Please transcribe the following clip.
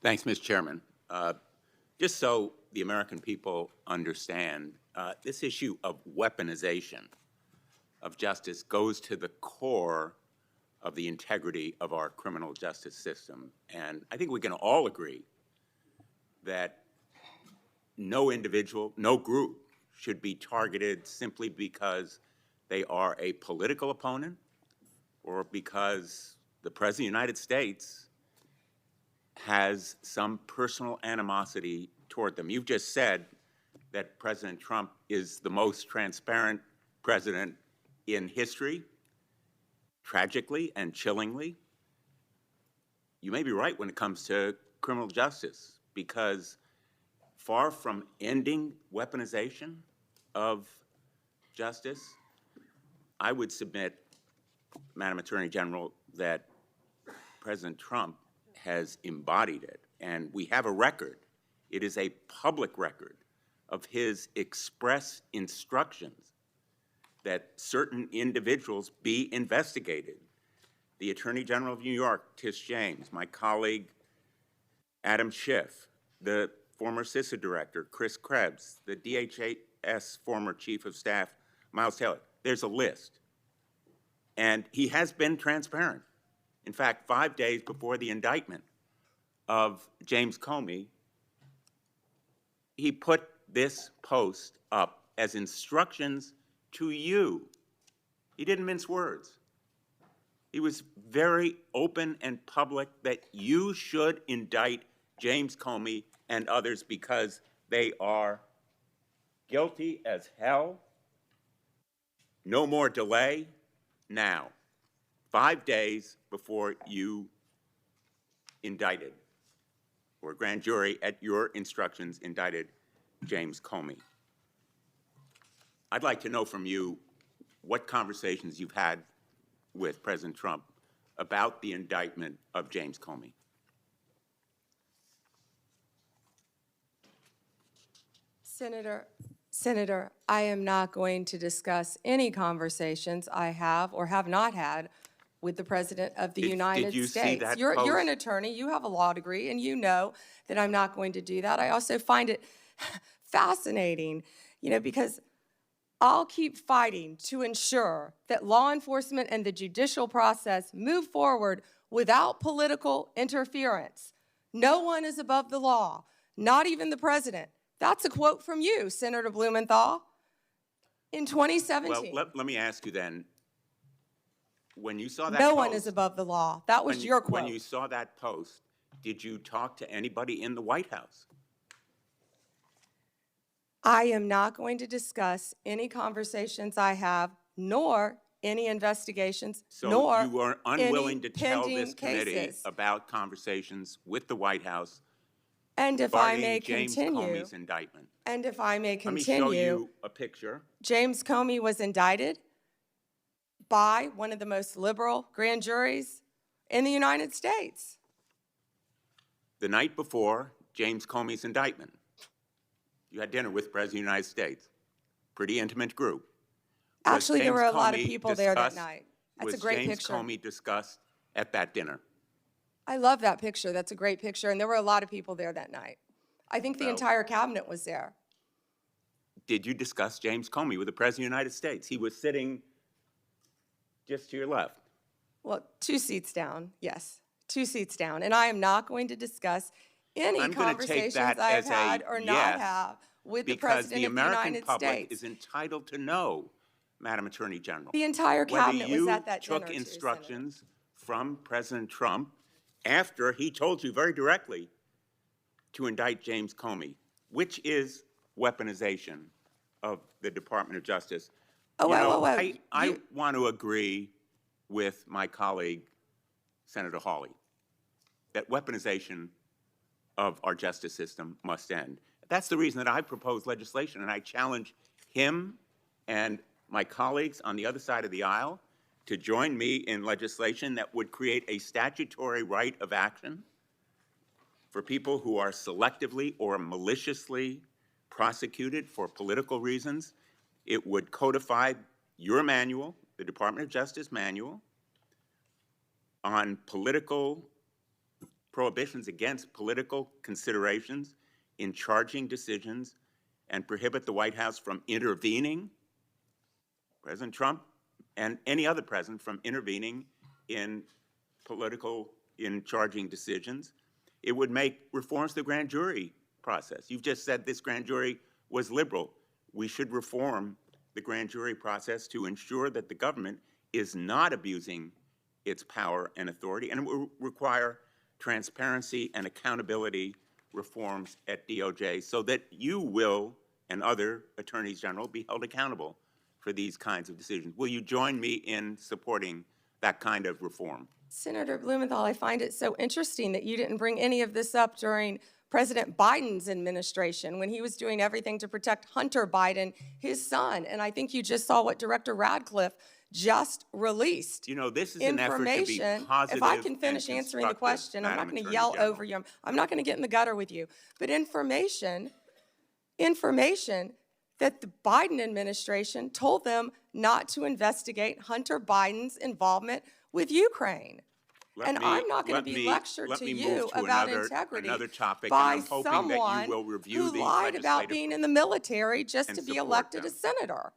Thanks, Mr. Chairman. Just so the American people understand, this issue of weaponization of justice goes to the core of the integrity of our criminal justice system. And I think we can all agree that no individual, no group should be targeted simply because they are a political opponent or because the President of the United States has some personal animosity toward them. You've just said that President Trump is the most transparent president in history, tragically and chillingly. You may be right when it comes to criminal justice, because far from ending weaponization of justice, I would submit, Madam Attorney General, that President Trump has embodied it. And we have a record. It is a public record of his express instructions that certain individuals be investigated. The Attorney General of New York, Tish James, my colleague Adam Schiff, the former CISA director, Chris Krebs, the DHS former Chief of Staff, Miles Taylor. There's a list. And he has been transparent. In fact, 5 days before the indictment of James Comey, he put this post up as instructions to you. He didn't mince words. He was very open and public that you should indict James Comey and others because they are guilty as hell. No more delay now. 5 days before you indicted, or a grand jury at your instructions indicted James Comey. I'd like to know from you what conversations you've had with President Trump about the indictment of James Comey. Senator, I am not going to discuss any conversations I have or have not had with the President of the United Did you States. see that You're post? an attorney, you have a law degree, and you know that I'm not going to do that. I also find it fascinating, because I'll keep fighting to ensure that law enforcement and the judicial process move forward without political interference. No one is above the law, not even the President. That's a quote from you, Senator Blumenthal, in 2017. Well, let me ask you then, when you saw that No post, one is above the law. That was your quote. When you saw that post, did you talk to anybody in the White House? I am not going to discuss any conversations I have, nor any investigations, nor So you were unwilling to tell pending this committee cases. about conversations with the White House And if I regarding may James continue, Comey's indictment. and if I may Let me continue, show you a picture. James Comey was indicted by one of the most liberal grand juries in the United States. The night before James Comey's indictment, you had dinner with the President of the United States. Pretty intimate group. Actually, there were a lot of people there that night. That's a great James picture. Comey discussed at that dinner? I love that picture. That's a great picture. And there were a lot of people there that night. I think the entire cabinet was there. Did you discuss James Comey with the President of the United States? He was sitting just to your left. Well, 2 seats down, yes. 2 seats down. And I am not going to discuss any conversations I've had or not have with the President of the United States. Because the American public is entitled to know, Madam Attorney General, the entire cabinet was at that whether dinner, you too, took instructions from President Trump after he told you very directly to indict James Comey, which is weaponization of the Department of Justice. I want to agree with my colleague, Senator Hawley, that weaponization of our justice system must end. That's the reason that I propose legislation, and I challenge him and my colleagues on the other side of the aisle to join me in legislation that would create a statutory right of action for people who are selectively or maliciously prosecuted for political reasons. It would codify your manual, the Department of Justice manual, on political prohibitions against political considerations in charging decisions and prohibit the White House from intervening, President Trump and any other president from intervening in charging decisions. It would make reforms to the grand jury process. You've just said this grand jury was liberal. We should reform the grand jury process to ensure that the government is not abusing its power and authority, and it will require transparency and accountability reforms at DOJ so that you will and other attorneys general be held accountable for these kinds of decisions. Will you join me in supporting that kind of reform? Senator Blumenthal, I find it so interesting that you didn't bring any of this up during President Biden's administration when he was doing everything to protect Hunter Biden, his son. And I think you just saw what Director Radcliffe just released. You know, this is an effort to be positive. If I can finish answering the question, I'm not going to yell over you. I'm not going to get in the gutter with you. But information that the Biden administration told them not to investigate Hunter Biden's involvement with Ukraine. I'm not going to be lectured to you about integrity by someone who lied about being in the military just to be elected a senator.